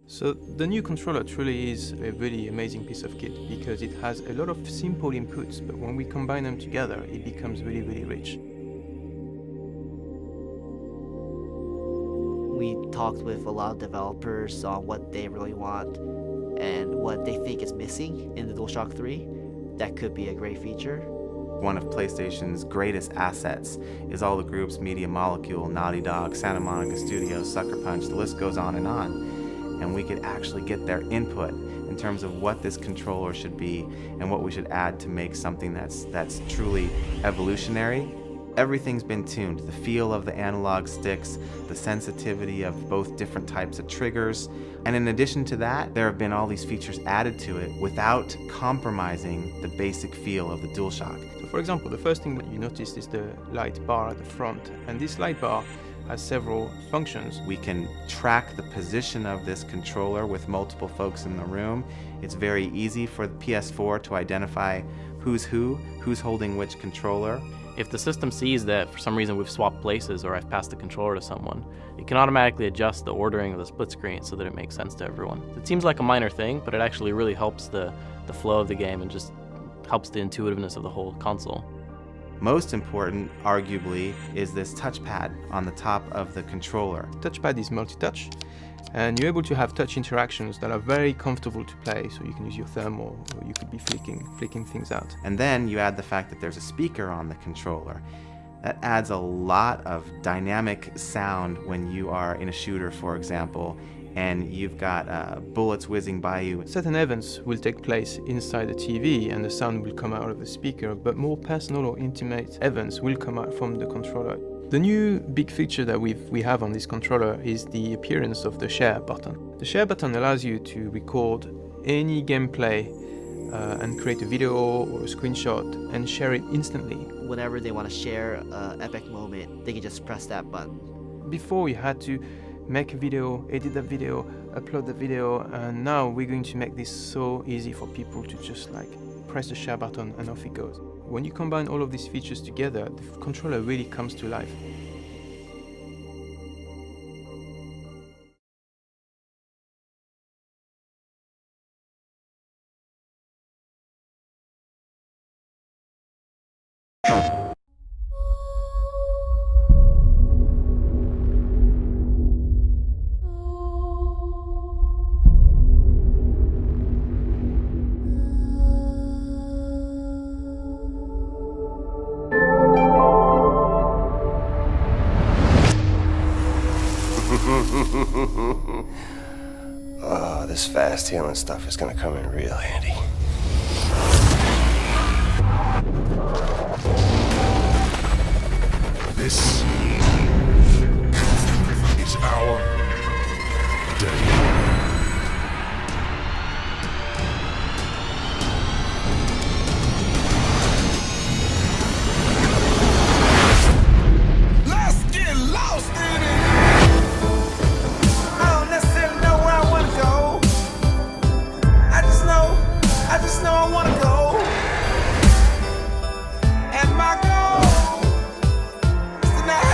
So the new controller truly is a really amazing piece of kit because it has a lot of simple inputs, but when we combine them together, it becomes really, really rich. We talked with a lot of developers on what they really want and what they think is missing in the DualShock 3 that could be a great feature. One of PlayStation's greatest assets is all the groups, Media Molecule, Naughty Dog, Santa Monica Studios, Sucker Punch, the list goes on. And we could actually get their input in terms of what this controller should be and what we should add to make something that's truly evolutionary. Everything's been tuned. The feel of the analog sticks, the sensitivity of both different types of triggers. And in addition to that, there have been all these features added to it without compromising the basic feel of the DualShock. So for example, the first thing that you notice is the light bar at the front. And this light bar has several functions. We can track the position of this controller with multiple folks in the room. It's very easy for the PS4 to identify who's holding which controller. If the system sees that for some reason we've swapped places or I've passed the controller to someone, it can automatically adjust the ordering of the split screen so that it makes sense to everyone. It seems like a minor thing, but it actually really helps the flow of the game and just helps the intuitiveness of the whole console. Most important, arguably, is this touchpad on the top of the controller. Touchpad is multi-touch, and you're able to have touch interactions that are very comfortable to play, so you can use your thumb or you could be flicking things out. And then you add the fact that there's a speaker on the controller. That adds a lot of dynamic sound when you are in a shooter, for example, and you've got bullets whizzing by you. Certain events will take place inside the TV and the sound will come out of the speaker, but more personal or intimate events will come out from the controller. The new big feature that we have on this controller is the appearance of the share button. The share button allows you to record any gameplay and create a video or a screenshot and share it instantly. Whenever they want to share an epic moment, they can just press that button. Before you had to make a video, edit that video, upload the video, and now we're going to make this so easy for people to just press the share button and off it goes. When you combine all of these features together, the controller really comes to life. Oh, this fast healing stuff is gonna come in real handy. This is our day. And my goal is to not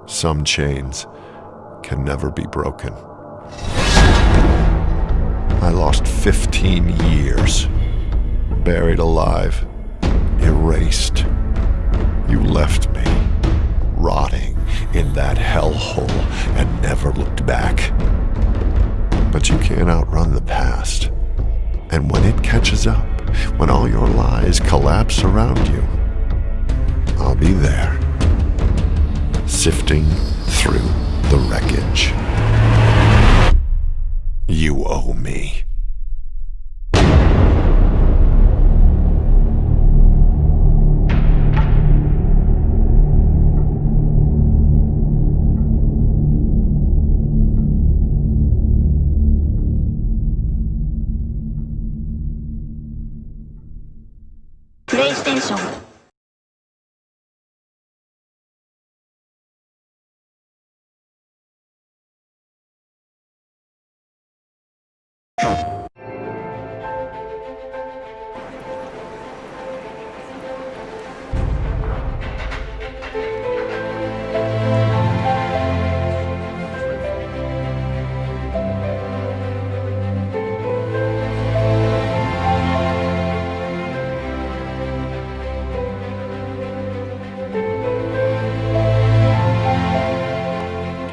Some chains can never be broken. I lost 15 years, buried alive, erased. You left me, rotting in that hellhole and never looked back. But you can't outrun the past. And when it catches up, when all your lies collapse around you, I'll be there, sifting through the wreckage. You owe me. PlayStation.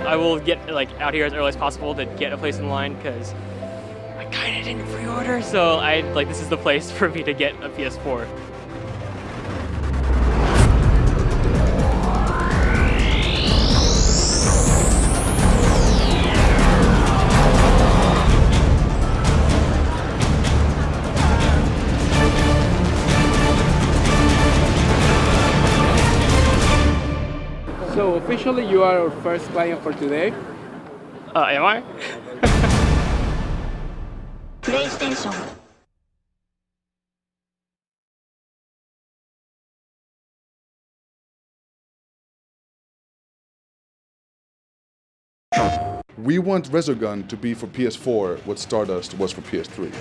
I will get out here as early as possible to get a place in line because I kind of didn't pre-order, so this is the place for me to get a PS4. So officially you are our first client for today. Am I? PlayStation. We want Resogun to be for PS4 what Stardust was for PS3.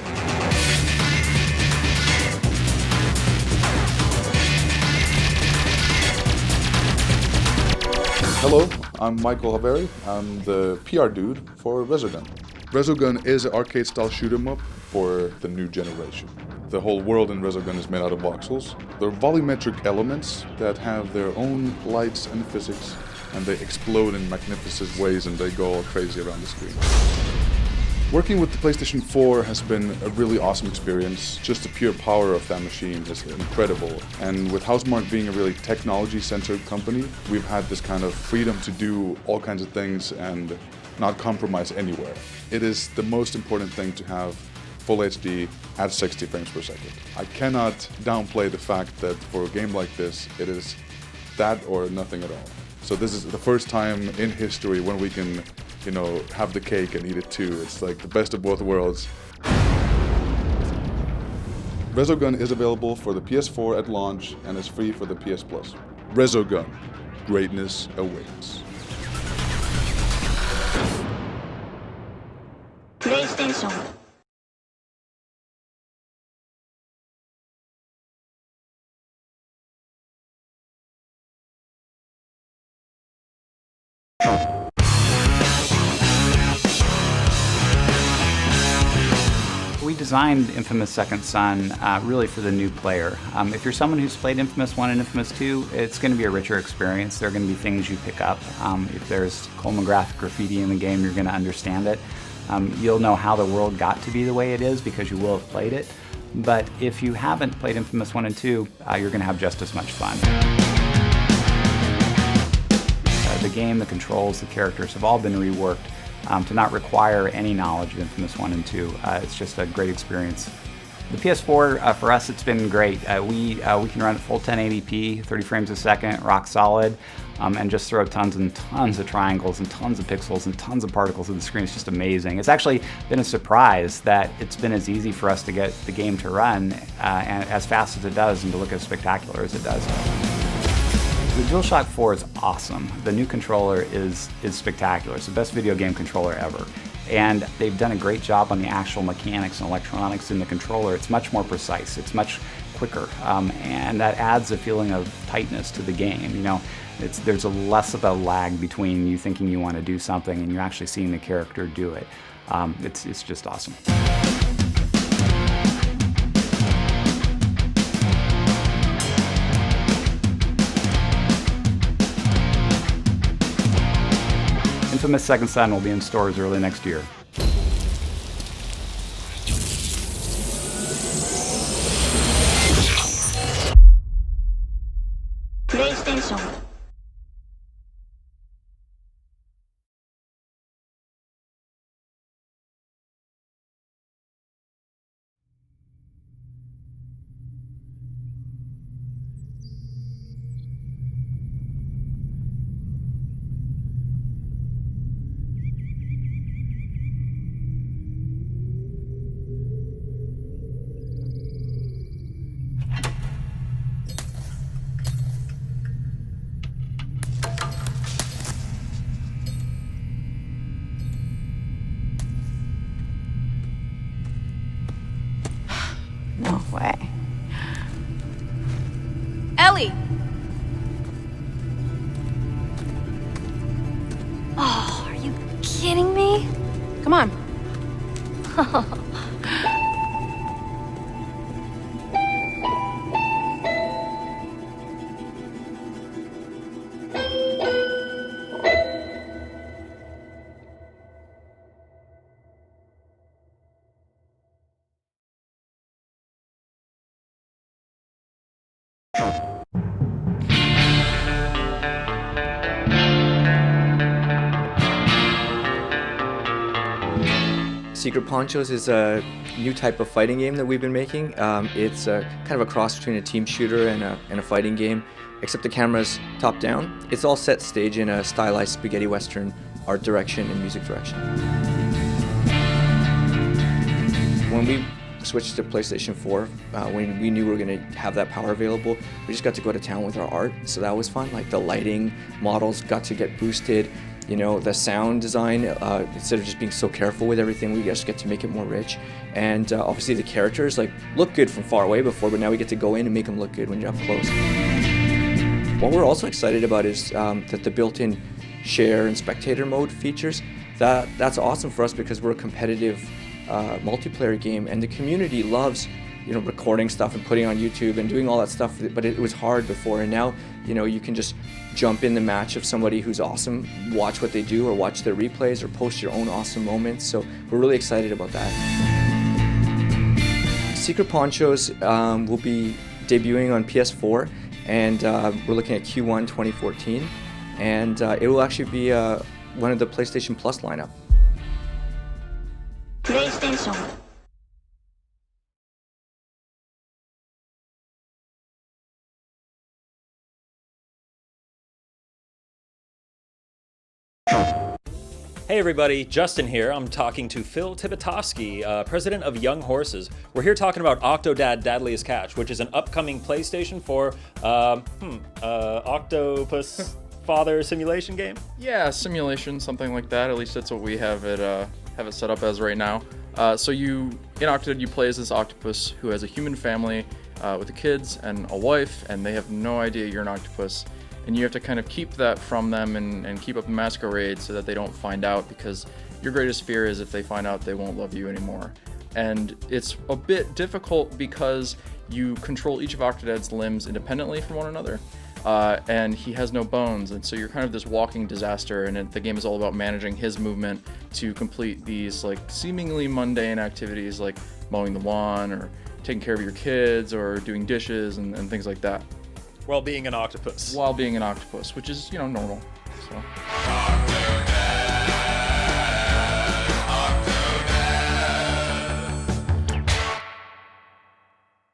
Hello, I'm Michael Haveri. I'm the PR dude for Resogun. Resogun is an arcade-style shoot-'em-up for the new generation. The whole world in Resogun is made out of voxels. They're volumetric elements that have their own lights and physics, and they explode in magnificent ways and they go all crazy around the screen. Working with the PlayStation 4 has been a really awesome experience. Just the pure power of that machine is incredible. And with Housemarque being a really technology-centered company, we've had this kind of freedom to do all kinds of things and not compromise anywhere. It is the most important thing to have full HD at 60 frames per second. I cannot downplay the fact that for a game like this, it is that or nothing at all. So this is the first time in history when we can, have the cake and eat it too. It's like the best of both worlds. Resogun is available for the PS4 at launch and is free for the PS Plus. Resogun, greatness awaits. PlayStation. We designed Infamous Second Son really for the new player. If you're someone who's played Infamous 1 and Infamous 2, it's going to be a richer experience. There are going to be things you pick up. If there's Coleman graphic graffiti in the game, you're going to understand it. You'll know how the world got to be the way it is because you will have played it. But if you haven't played Infamous 1 and 2, you're going to have just as much fun. The game, the controls, the characters have all been reworked to not require any knowledge of Infamous 1 and 2. It's just a great experience. The PS4, for us, it's been great. We can run at full 1080p, 30 frames a second, rock solid, and just throw tons and tons of triangles and tons of pixels and tons of particles at the screen. It's just amazing. It's actually been a surprise that it's been as easy for us to get the game to run and as fast as it does and to look as spectacular as it does. The DualShock 4 is awesome. The new controller is spectacular. It's the best video game controller ever. And they've done a great job on the actual mechanics and electronics in the controller. It's much more precise. It's much quicker, and that adds a feeling of tightness to the game. You know, there's a less of a lag between you thinking you want to do something and you actually seeing the character do it. It's just awesome. Infamous Second Son will be in stores early next year. PlayStation. No way. Ellie! Oh, are you kidding me? Come on. Secret Ponchos is a new type of fighting game that we've been making. It's kind of a cross between a team shooter and a fighting game, except the camera's top down. It's all set stage in a stylized spaghetti western art direction and music direction. When we switched to PlayStation 4, when we knew we were going to have that power available, we just got to go to town with our art, so that was fun. Like the lighting models got to get boosted. You know, the sound design, instead of just being so careful with everything, we just get to make it more rich. And obviously the characters look good from far away before, but now we get to go in and make them look good when you're up close. What we're also excited about is that the built-in share and spectator mode features, that's awesome for us because we're a competitive multiplayer game, and the community loves recording stuff and putting on YouTube and doing all that stuff, but it was hard before, and now you can just jump in the match of somebody who's awesome, watch what they do or watch their replays or post your own awesome moments. So we're really excited about that. Secret Ponchos will be debuting on PS4, and we're looking at Q1 2014, and it will actually be one of the PlayStation Plus lineup. PlayStation. Hey everybody, Justin here. I'm talking to Phil Tibitovsky, president of Young Horses. We're here talking about Octodad Dadliest Catch, which is an upcoming PlayStation 4 octopus father simulation game. Yeah, simulation, something like that. At least that's what we have it set up as right now. So in Octodad, you play as this octopus who has a human family with the kids and a wife, and they have no idea you're an octopus. And you have to kind of keep that from them and keep up the masquerade so that they don't find out, because your greatest fear is if they find out they won't love you anymore. And it's a bit difficult because you control each of Octodad's limbs independently from one another, and he has no bones, and so you're kind of this walking disaster, and the game is all about managing his movement to complete these seemingly mundane activities like mowing the lawn or taking care of your kids or doing dishes and things like that. While being an octopus. While being an octopus, which is, normal. So.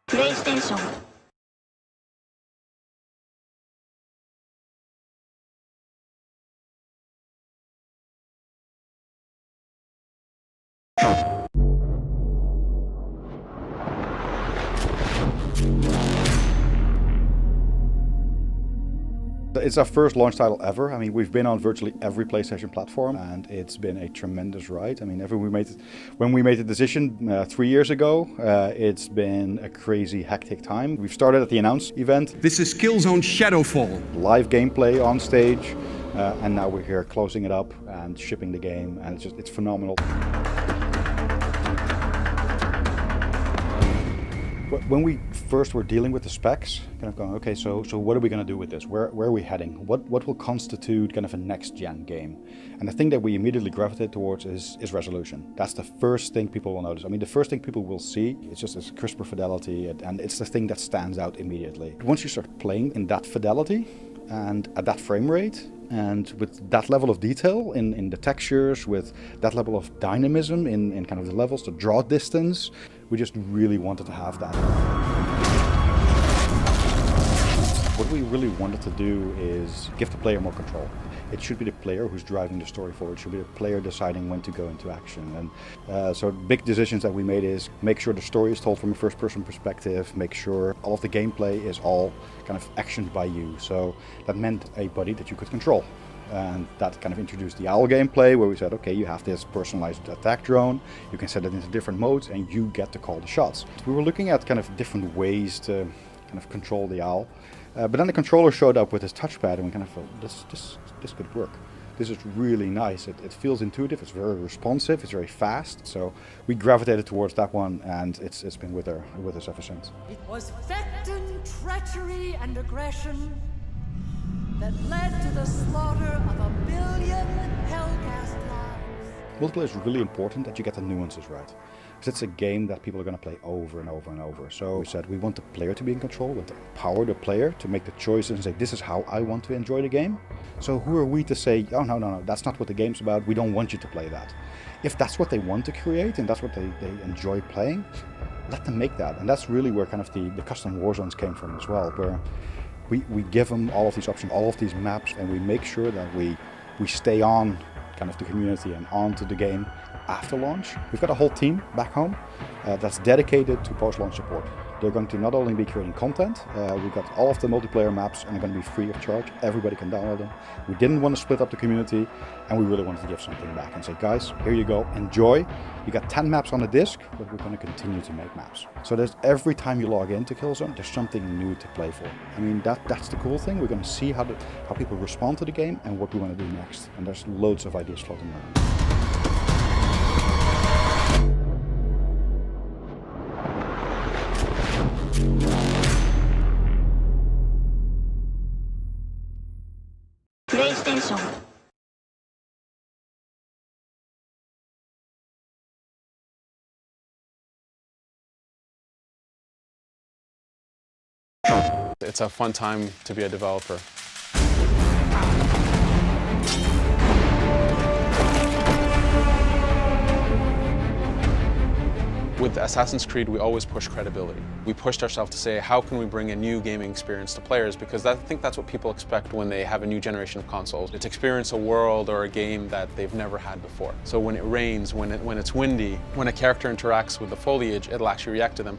PlayStation. It's our first launch title ever. I mean, we've been on virtually every PlayStation platform, and it's been a tremendous ride. I mean, when we made the decision 3 years ago, it's been a crazy, hectic time. We've started at the announce event. This is Killzone Shadowfall. Live gameplay on stage, and now we're here closing it up and shipping the game, and it's phenomenal. When we first were dealing with the specs, kind of going, okay, so what are we going to do with this? Where are we heading? What will constitute kind of a next-gen game? And the thing that we immediately gravitated towards is resolution. That's the first thing people will notice. I mean, the first thing people will see is just this crisper fidelity, and it's the thing that stands out immediately. Once you start playing in that fidelity and at that frame rate, and with that level of detail in the textures, with that level of dynamism in kind of the levels, the draw distance, we just really wanted to have that. What we really wanted to do is give the player more control. It should be the player who's driving the story forward. It should be the player deciding when to go into action. And so big decisions that we made is make sure the story is told from a first-person perspective, make sure all of the gameplay is all kind of actioned by you. So that meant a buddy that you could control. And that kind of introduced the OWL gameplay, where we said, okay, you have this personalized attack drone, you can set it into different modes, and you get to call the shots. We were looking at kind of different ways to kind of control the OWL. But then the controller showed up with his touchpad, and we kind of thought, this could work. This is really nice. It feels intuitive, it's very responsive, it's very fast. So we gravitated towards that one, and it's been with us ever since. It was Vecton treachery and aggression that led to the slaughter of 1 billion Hellcast lives. Multiplayer is really important that you get the nuances right. Because it's a game that people are going to play over and over and over. So we said we want the player to be in control, we want to empower the player to make the choices and say, this is how I want to enjoy the game. So who are we to say, oh no, that's not what the game's about, we don't want you to play that. If that's what they want to create and that's what they enjoy playing, let them make that. And that's really where kind of the custom war zones came from as well, where we give them all of these options, all of these maps, and we make sure that we stay on kind of the community and onto the game after launch. We've got a whole team back home that's dedicated to post-launch support. They're going to not only be creating content, we've got all of the multiplayer maps and they're going to be free of charge. Everybody can download them. We didn't want to split up the community, and we really wanted to give something back and say, guys, here you go, enjoy. You got 10 maps on the disc, but we're going to continue to make maps. So there's every time you log into Killzone, there's something new to play for. I mean, that's the cool thing. We're going to see how people respond to the game and what we want to do next. And there's loads of ideas floating around. PlayStation. It's a fun time to be a developer. With Assassin's Creed, we always push credibility. We pushed ourselves to say, how can we bring a new gaming experience to players? Because I think that's what people expect when they have a new generation of consoles. It's experience a world or a game that they've never had before. So when it rains, when it's windy, when a character interacts with the foliage, it'll actually react to them.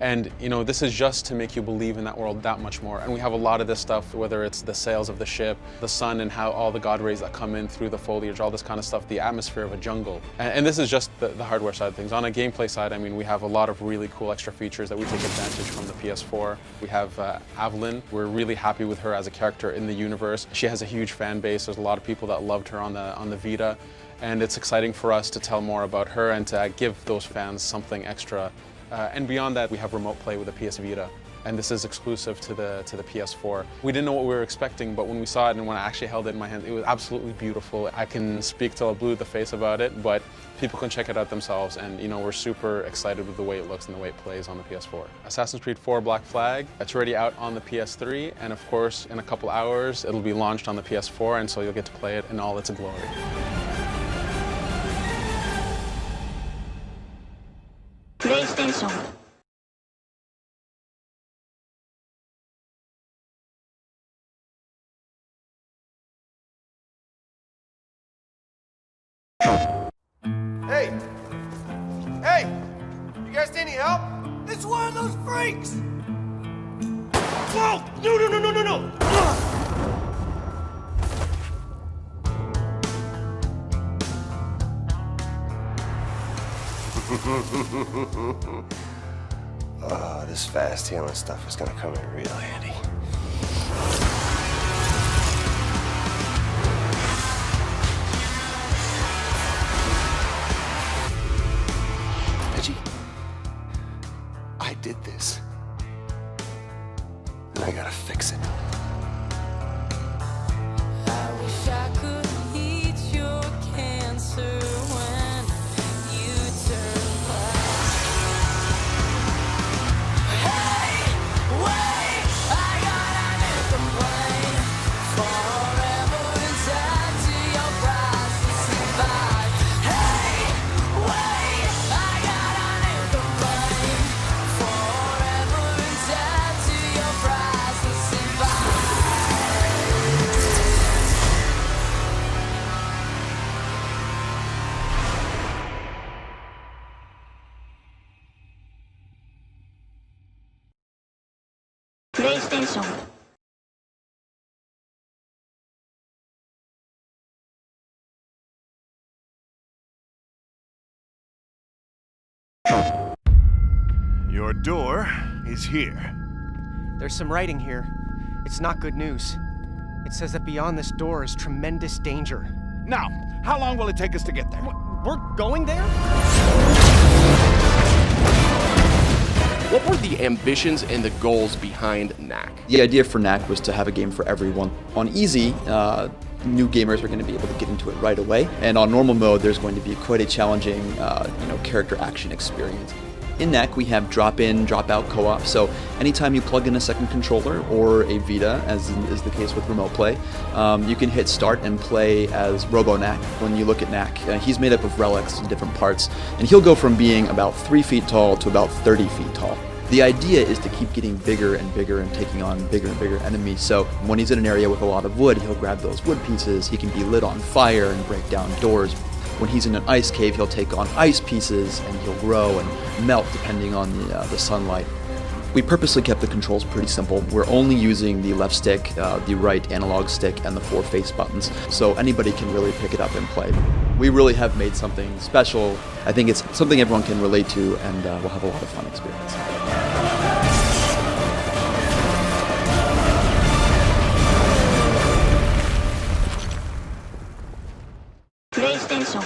And you know, this is just to make you believe in that world that much more. And we have a lot of this stuff, whether it's the sails of the ship, the sun and how all the god rays that come in through the foliage, all this kind of stuff, the atmosphere of a jungle. And this is just the hardware side of things. On a gameplay side, I mean, we have a lot of really cool extra features that we take advantage from the PS4. We have Evelyn. We're really happy with her as a character in the universe. She has a huge fan base. There's a lot of people that loved her on the Vita. And it's exciting for us to tell more about her and to give those fans something extra. And beyond that, we have remote play with the PS Vita, and this is exclusive to the PS4. We didn't know what we were expecting, but when we saw it and when I actually held it in my hand, it was absolutely beautiful. I can speak till I blue the face about it, but people can check it out themselves, and you know, we're super excited with the way it looks and the way it plays on the PS4. Assassin's Creed 4 Black Flag, it's already out on the PS3, and of course, in a couple hours, it'll be launched on the PS4, and so you'll get to play it in all its glory. PlayStation. Hey! Hey! You guys need any help? It's one of those freaks! Whoa! No! Oh, this fast healing stuff is gonna come in real handy. Reggie, I did this. And I gotta fix it. I wish I could eat your cancer when you turn black. Hey, wait, I got a new complaint. Forever inside to your price to survive. Hey, wait, I got a new complaint. Forever inside to your price to survive. PlayStation. Your door is here. There's some writing here. It's not good news. It says that beyond this door is tremendous danger. Now, how long will it take us to get there? We're going there? What were the ambitions and the goals behind NAC? The idea for NAC was to have a game for everyone. On easy, new gamers are going to be able to get into it right away, and on normal mode, there's going to be quite a challenging, character action experience. In NAC, we have drop-in, drop-out co-op, so anytime you plug in a second controller or a Vita, as is the case with remote play, you can hit start and play as Robo-NAC. When you look at NAC, he's made up of relics in different parts, and he'll go from being about 3 feet tall to about 30 feet tall. The idea is to keep getting bigger and bigger and taking on bigger and bigger enemies, so when he's in an area with a lot of wood, he'll grab those wood pieces, he can be lit on fire and break down doors. When he's in an ice cave, he'll take on ice pieces and he'll grow and melt depending on the sunlight. We purposely kept the controls pretty simple. We're only using the left stick, the right analog stick, and the 4 face buttons, so anybody can really pick it up and play. We really have made something special. I think it's something everyone can relate to, and we'll have a lot of fun experience. PlayStation.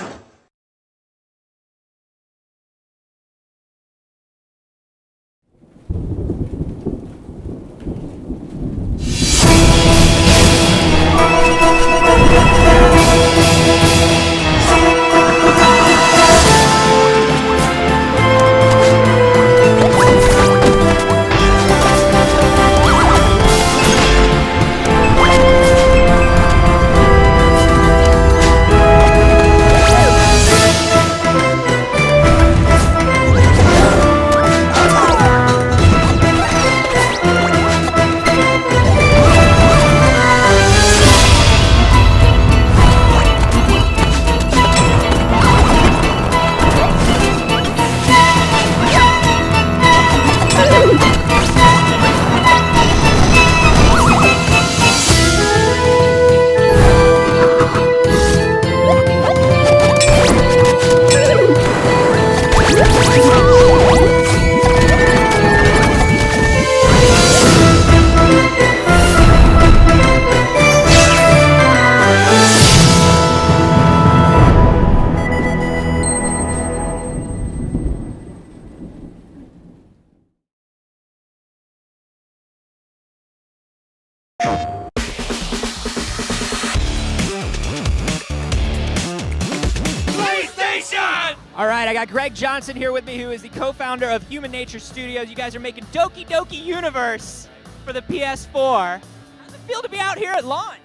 All right, I got Greg Johnson here with me, who is the co-founder of Human Nature Studios. You guys are making Doki Doki Universe for the PS4. How's it feel to be out here at launch?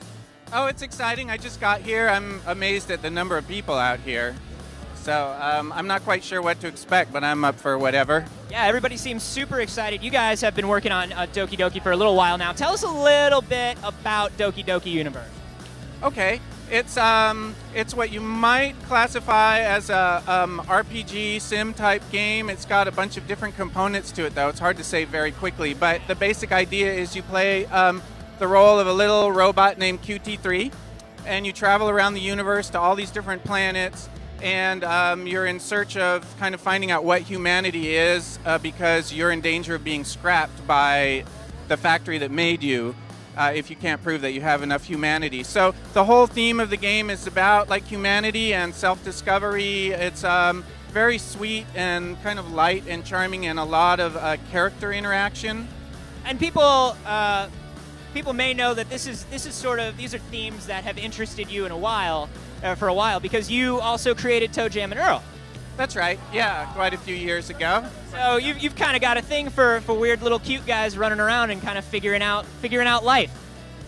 Oh, it's exciting. I just got here. I'm amazed at the number of people out here. So I'm not quite sure what to expect, but I'm up for whatever. Yeah, everybody seems super excited. You guys have been working on Doki Doki for a little while now. Tell us a little bit about Doki Doki Universe. Okay, it's what you might classify as a RPG sim type game. It's got a bunch of different components to it, though. It's hard to say very quickly, but the basic idea is you play the role of a little robot named QT3, and you travel around the universe to all these different planets, and you're in search of kind of finding out what humanity is because you're in danger of being scrapped by the factory that made you if you can't prove that you have enough humanity. So the whole theme of the game is about like humanity and self-discovery. It's very sweet and kind of light and charming, and a lot of character interaction. And people may know that this is sort of, these are themes that have interested you in for a while, because you also created Toe Jam and Earl. That's right. Yeah, quite a few years ago. So you've kind of got a thing for weird little cute guys running around and kind of figuring out life.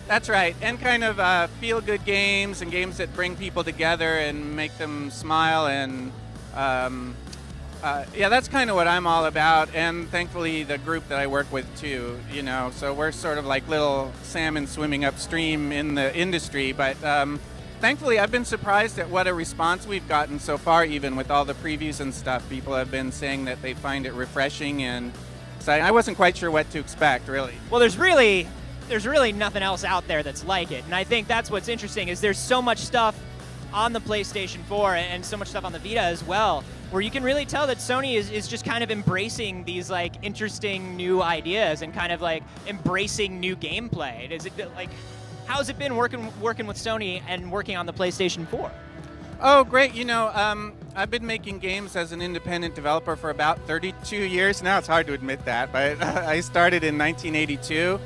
That's right, and kind of feel-good games and games that bring people together and make them smile, and yeah, that's kind of what I'm all about. And thankfully, the group that I work with too. You know, so we're sort of like little salmon swimming upstream in the industry, but. Thankfully, I've been surprised at what a response we've gotten so far, even with all the previews and stuff. People have been saying that they find it refreshing, and so I wasn't quite sure what to expect, really. Well, there's really nothing else out there that's like it, and I think that's what's interesting, is there's so much stuff on the PlayStation 4 and so much stuff on the Vita as well, where you can really tell that Sony is just kind of embracing these like interesting new ideas and kind of like embracing new gameplay. Is it like... How's it been working with Sony and working on the PlayStation 4? Oh, great. You know, I've been making games as an independent developer for about 32 years now. It's hard to admit that, but I started in 1982.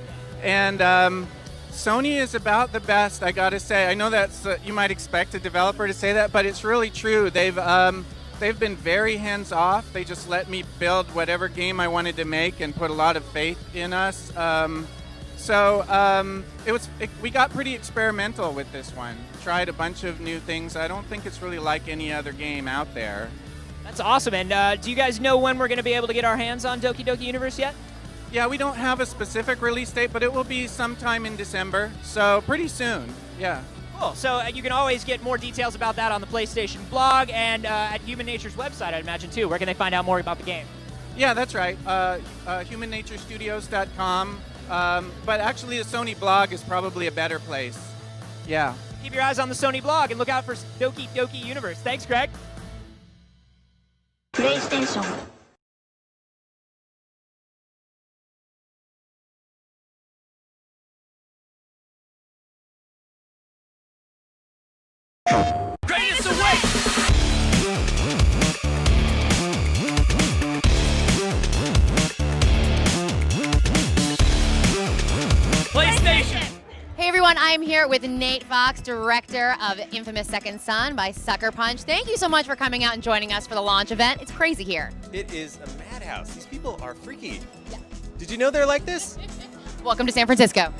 And Sony is about the best, I gotta say. I know that's you might expect a developer to say that, but it's really true. They've been very hands-off. They just let me build whatever game I wanted to make and put a lot of faith in us. So we got pretty experimental with this one. Tried a bunch of new things. I don't think it's really like any other game out there. That's awesome. And do you guys know when we're going to be able to get our hands on Doki Doki Universe yet? Yeah, we don't have a specific release date, but it will be sometime in December. So pretty soon. Yeah. Cool. So you can always get more details about that on the PlayStation blog and at Human Nature's website, I'd imagine, too. Where can they find out more about the game? Yeah, that's right. HumanNatureStudios.com. But actually, the Sony blog is probably a better place. Yeah. Keep your eyes on the Sony blog and look out for Doki Doki Universe. Thanks, Greg. PlayStation. Greatest away! PlayStation! Hey everyone, I'm here with Nate Fox, director of Infamous Second Son by Sucker Punch. Thank you so much for coming out and joining us for the launch event. It's crazy here. It is a madhouse. These people are freaky. Yeah. Did you know they're like this? Welcome to San Francisco.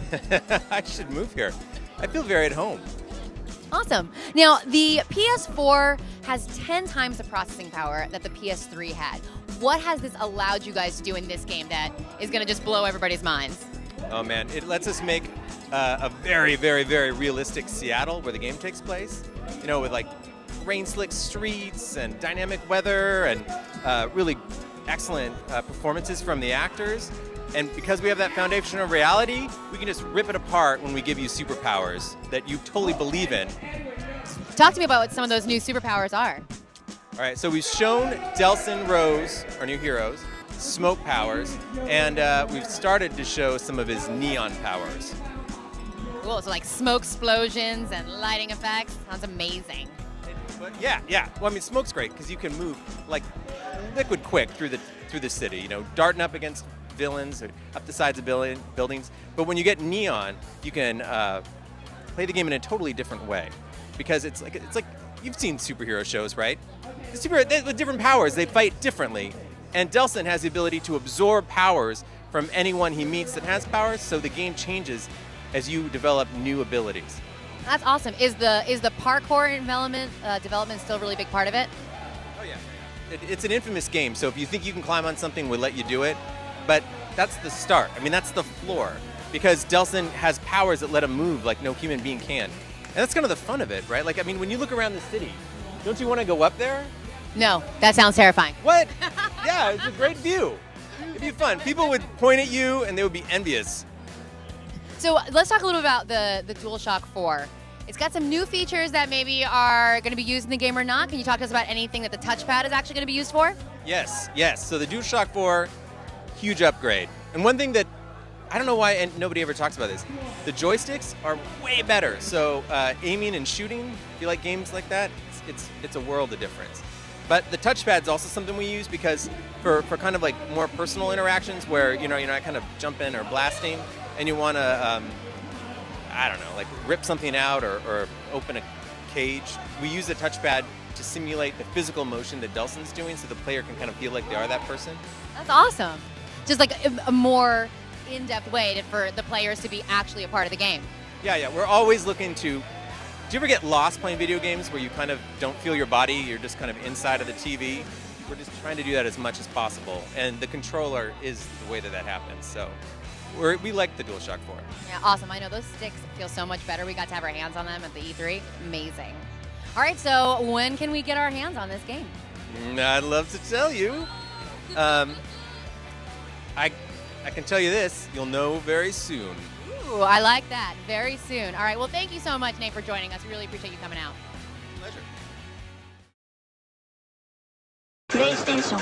I should move here. I feel very at home. Awesome. Now, the PS4 has 10 times the processing power that the PS3 had. What has this allowed you guys to do in this game that is going to just blow everybody's minds? Oh man, it lets us make a very, very, very realistic Seattle where the game takes place. You know, with like rain-slick streets and dynamic weather and really excellent performances from the actors. And because we have that foundation of reality, we can just rip it apart when we give you superpowers that you totally believe in. Talk to me about what some of those new superpowers are. All right, so we've shown Delson Rose, our new heroes, smoke powers, and we've started to show some of his neon powers. Cool, so like smoke explosions and lighting effects. Sounds amazing. But yeah. Well, I mean, smoke's great because you can move like liquid quick through the city. You know, darting up against villains or up the sides of buildings. But when you get neon, you can play the game in a totally different way because it's like you've seen superhero shows, right? With different powers, they fight differently. And Delson has the ability to absorb powers from anyone he meets that has powers, so the game changes as you develop new abilities. That's awesome. Is the parkour development still a really big part of it? Oh yeah. It's an Infamous game, so if you think you can climb on something, we'll let you do it. But that's the start. I mean, that's the floor. Because Delson has powers that let him move like no human being can. And that's kind of the fun of it, right? Like, I mean, when you look around the city, don't you want to go up there? No, that sounds terrifying. What? Yeah, it's a great view. It'd be fun. People would point at you and they would be envious. So let's talk a little about the DualShock 4. It's got some new features that maybe are going to be used in the game or not. Can you talk to us about anything that the touchpad is actually going to be used for? Yes, yes. So the DualShock 4, huge upgrade. And one thing that I don't know why and nobody ever talks about this, the joysticks are way better. So aiming and shooting, if you like games like that, it's a world of difference. But the touchpad's also something we use because for kind of like more personal interactions where you're not kind of jumping or blasting and you want to I don't know, like rip something out or open a cage. We use the touchpad to simulate the physical motion that Delson's doing so the player can kind of feel like they are that person. That's awesome. Just like a more in-depth way for the players to be actually a part of the game. Yeah. We're always looking to... Do you ever get lost playing video games where you kind of don't feel your body, you're just kind of inside of the TV? We're just trying to do that as much as possible. And the controller is the way that happens. So we like the DualShock 4. Yeah, awesome. I know those sticks feel so much better. We got to have our hands on them at the E3. Amazing. All right, so when can we get our hands on this game? I'd love to tell you. I can tell you this, you'll know very soon. Ooh, I like that. Very soon. All right, well, thank you so much, Nate, for joining us. We really appreciate you coming out. Pleasure. PlayStation.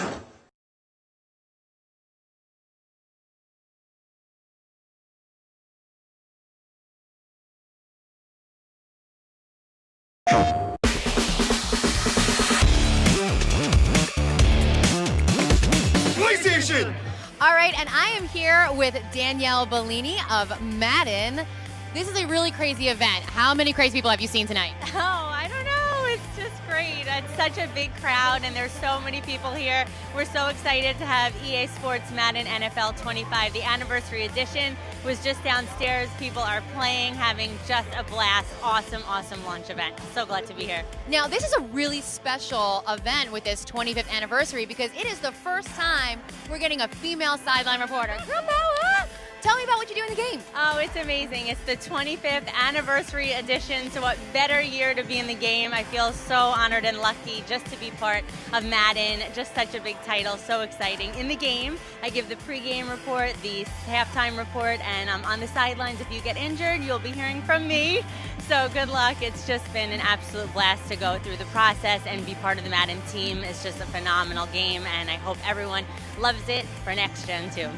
PlayStation! All right, and I am here with Danielle Bellini of Madden. This is a really crazy event. How many crazy people have you seen tonight? Oh, I don't know. It's just great. It's such a big crowd, and there's so many people here. We're so excited to have EA Sports Madden NFL 25. The anniversary edition was just downstairs. People are playing, having just a blast. Awesome, awesome launch event. So glad to be here. Now, this is a really special event with this 25th anniversary because it is the first time we're getting a female sideline reporter. Girl power! Tell me about what you do in the game. Oh, it's amazing. It's the 25th anniversary edition, so what better year to be in the game. I feel so honored and lucky just to be part of Madden. Just such a big title, so exciting. In the game, I give the pregame report, the halftime report, and on the sidelines, if you get injured, you'll be hearing from me. So good luck. It's just been an absolute blast to go through the process and be part of the Madden team. It's just a phenomenal game, and I hope everyone loves it for next gen too.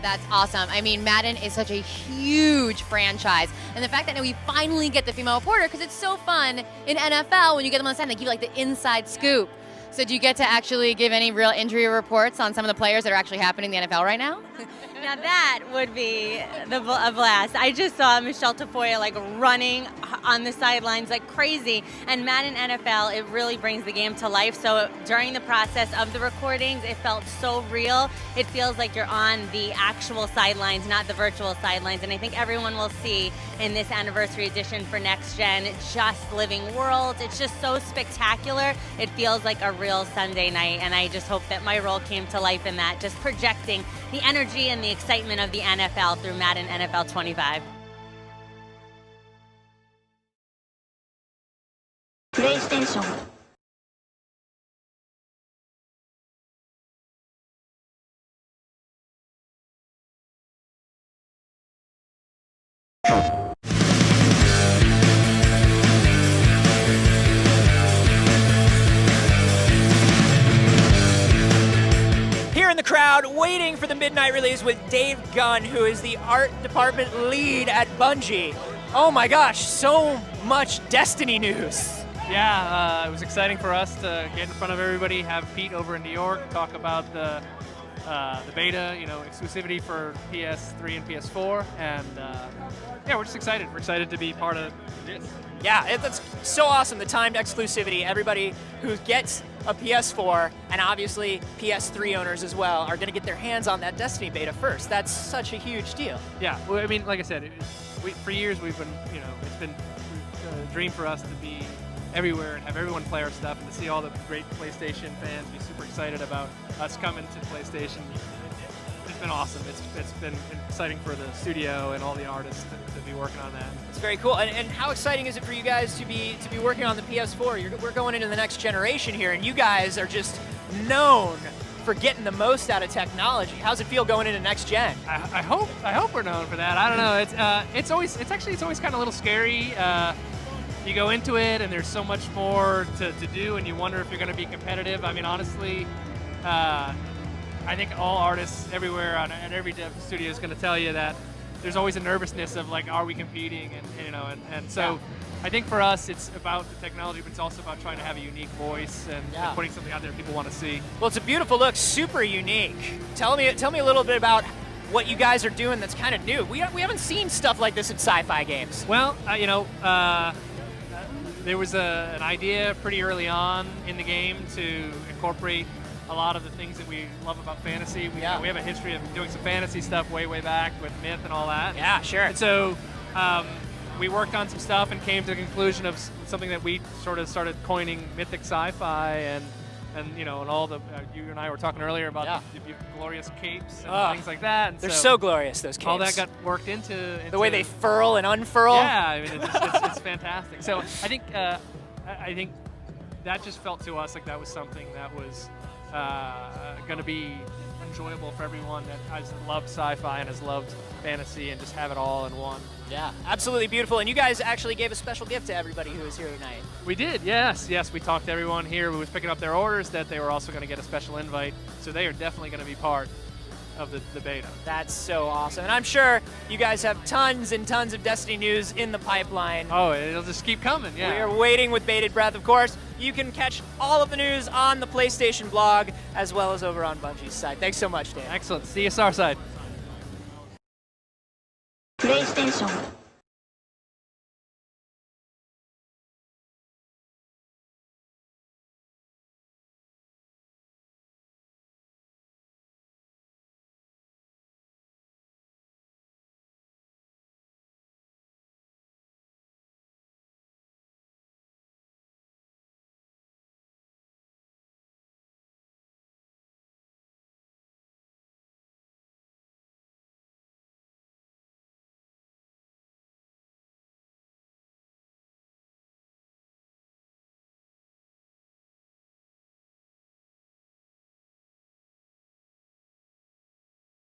That's awesome. I mean, Madden is such a huge franchise. And the fact that now we finally get the female reporter, because it's so fun in NFL when you get them on the side, they give you like the inside scoop. So do you get to actually give any real injury reports on some of the players that are actually happening in the NFL right now? Now that would be a blast. I just saw Michelle Tafoya like running on the sidelines like crazy. And Madden NFL, it really brings the game to life. So during the process of the recordings, it felt so real. It feels like you're on the actual sidelines, not the virtual sidelines. And I think everyone will see in this anniversary edition for Next Gen, just living worlds. It's just so spectacular. It feels like a real Sunday night. And I just hope that my role came to life in that, just projecting the energy and the excitement of the NFL through Madden NFL 25. PlayStation. Here in the crowd, waiting for the midnight release with Dave Gunn, who is the art department lead at Bungie. Oh my gosh, so much Destiny news. Yeah, it was exciting for us to get in front of everybody, have Pete over in New York talk about the beta, exclusivity for PS3 and PS4, and yeah, we're just excited. We're excited to be part of this. Yeah, that's so awesome, the timed exclusivity. Everybody who gets a PS4, and obviously PS3 owners as well, are going to get their hands on that Destiny beta first. That's such a huge deal. Yeah, well, I mean, like I said, for years we've been, it's been a dream for us to be everywhere and have everyone play our stuff, and to see all the great PlayStation fans be super excited about us coming to PlayStation. It's been awesome. It's been exciting for the studio and all the artists to be working on that. It's very cool. And how exciting is it for you guys to be working on the PS4? We're going into the next generation here, and you guys are just known for getting the most out of technology. How's it feel going into next gen? I hope we're known for that. I don't know. It's always kind of a little scary. you go into it and there's so much more to do, and you wonder if you're going to be competitive. I mean, honestly, I think all artists everywhere and every dev studio is going to tell you that there's always a nervousness of like, are we competing? And so I think for us, it's about the technology, but it's also about trying to have a unique voice and putting something out there people want to see. Well, it's a beautiful look, super unique. Tell me a little bit about what you guys are doing that's kind of new. We haven't seen stuff like this in sci-fi games. Well, there was an idea pretty early on in the game to incorporate a lot of the things that we love about fantasy. We have a history of doing some fantasy stuff way back with myth and all that. Yeah, sure. And so we worked on some stuff and came to the conclusion of something that we sort of started coining mythic sci-fi and all the you and I were talking earlier about the glorious capes and things like that. And they're so glorious, those capes. All that got worked into the way they furl and unfurl. Yeah, I mean it's fantastic. So I think that just felt to us like that was something that was going to be enjoyable for everyone that has loved sci-fi and has loved fantasy and just have it all in one. Yeah, absolutely beautiful. And you guys actually gave a special gift to everybody who was here tonight. We did, yes. We talked to everyone here who was picking up their orders that they were also going to get a special invite. So they are definitely going to be part of the beta. That's so awesome. And I'm sure you guys have tons and tons of Destiny news in the pipeline. Oh, it'll just keep coming, yeah. We are waiting with bated breath, of course. You can catch all of the news on the PlayStation blog as well as over on Bungie's site. Thanks so much, Dan. Excellent. CSR side. PlayStation